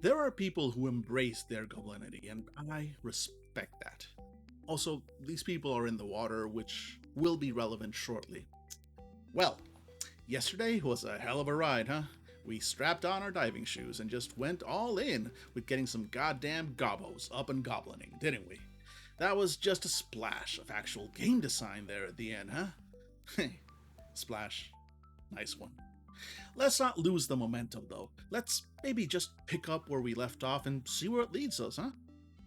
There are people who embrace their goblinity, and I respect that. Also, these people are in the water, which will be relevant shortly. Well, yesterday was a hell of a ride, huh? We strapped on our diving shoes and just went all in with getting some goddamn gobos up and goblining, didn't we? That was just a splash of actual game design there at the end, huh? Hey, splash. Nice one. Let's not lose the momentum, though. Let's maybe just pick up where we left off and see where it leads us, huh?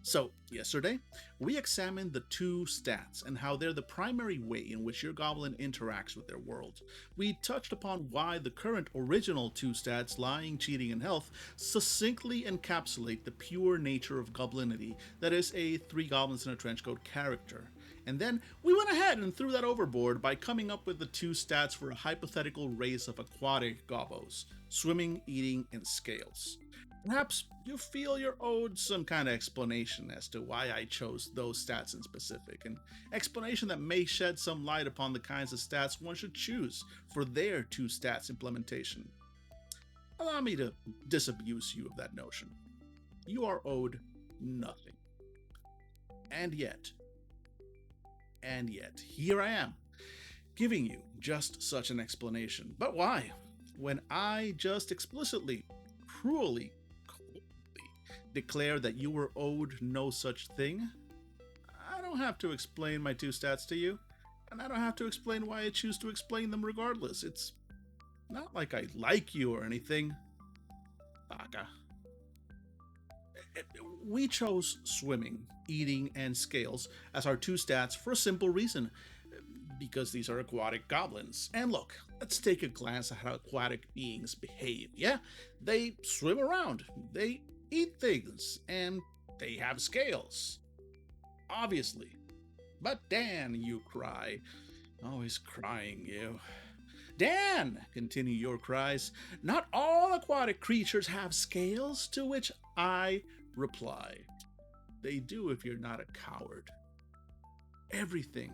So, yesterday, we examined the two stats and how they're the primary way in which your goblin interacts with their world. We touched upon why the current original two stats, lying, cheating, and health, succinctly encapsulate the pure nature of goblinity that is a three goblins in a trenchcoat character. And then we went ahead and threw that overboard by coming up with the two stats for a hypothetical race of aquatic gobos: swimming, eating, and scales. Perhaps you feel you're owed some kind of explanation as to why I chose those stats in specific, an explanation that may shed some light upon the kinds of stats one should choose for their two stats implementation. Allow me to disabuse you of that notion. You are owed nothing. And yet, here I am, giving you just such an explanation. But why? When I just explicitly, cruelly, coldly declare that you were owed no such thing, I don't have to explain my two stats to you, and I don't have to explain why I choose to explain them regardless. It's not like I like you or anything. Baka. We chose swimming, eating, and scales as our two stats for a simple reason: because these are aquatic goblins. And look, let's take a glance at how aquatic beings behave. Yeah, they swim around, they eat things, and they have scales. Obviously. But Dan, you cry. Always crying, you. Dan, continue your cries, not all aquatic creatures have scales, to which I reply, they do if you're not a coward. Everything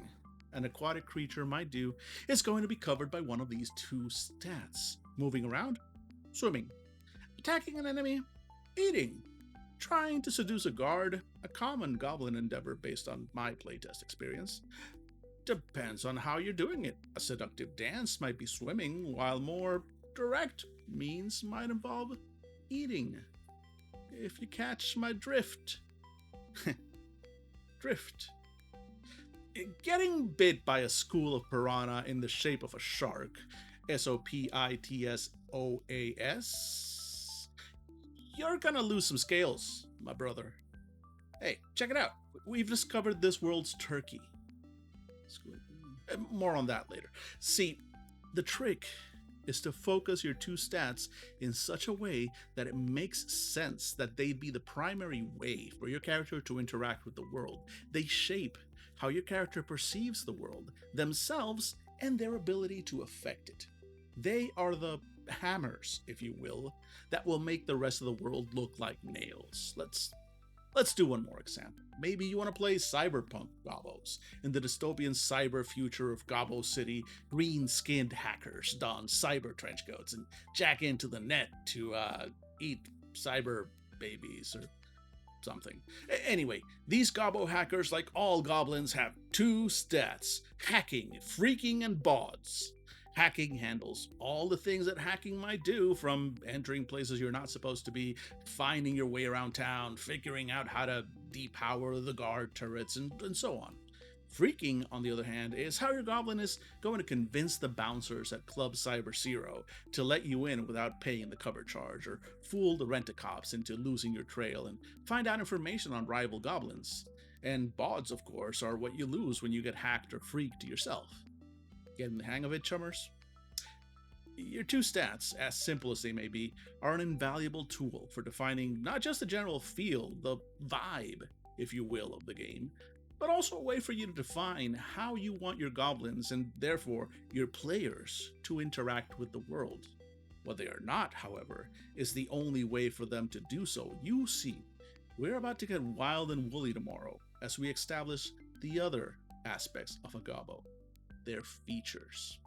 an aquatic creature might do is going to be covered by one of these two stats: moving around, swimming, attacking an enemy, eating, trying to seduce a guard, a common goblin endeavor based on my playtest experience. Depends on how you're doing it. A seductive dance might be swimming, while more direct means might involve eating. If you catch my drift. Drift. Getting bit by a school of piranha in the shape of a shark, Sopitsoas, you're gonna lose some scales, my brother. Hey, check it out. We've discovered this world's turkey. More on that later. See, the trick is to focus your two stats in such a way that it makes sense that they'd be the primary way for your character to interact with the world. They shape how your character perceives the world, themselves, and their ability to affect it. They are the hammers, if you will, that will make the rest of the world look like nails. Let's do one more example. Maybe you want to play cyberpunk gobos in the dystopian cyber future of Gobbo City. Green-skinned hackers don cyber trenchcoats and jack into the net to eat cyber babies or something. Anyway, these Gobbo hackers, like all goblins, have two stats: hacking, freaking, and bods. Hacking handles all the things that hacking might do, from entering places you're not supposed to be, finding your way around town, figuring out how to depower the guard turrets, and so on. Freaking, on the other hand, is how your goblin is going to convince the bouncers at Club Cyber Zero to let you in without paying the cover charge, or fool the rent-a-cops into losing your trail and find out information on rival goblins. And bods, of course, are what you lose when you get hacked or freaked yourself. Getting the hang of it, chummers? Your two stats, as simple as they may be, are an invaluable tool for defining not just the general feel, the vibe, if you will, of the game, but also a way for you to define how you want your goblins, and therefore your players, to interact with the world. What they are not, however, is the only way for them to do so. You see, we're about to get wild and woolly tomorrow as we establish the other aspects of a gobbo: their features.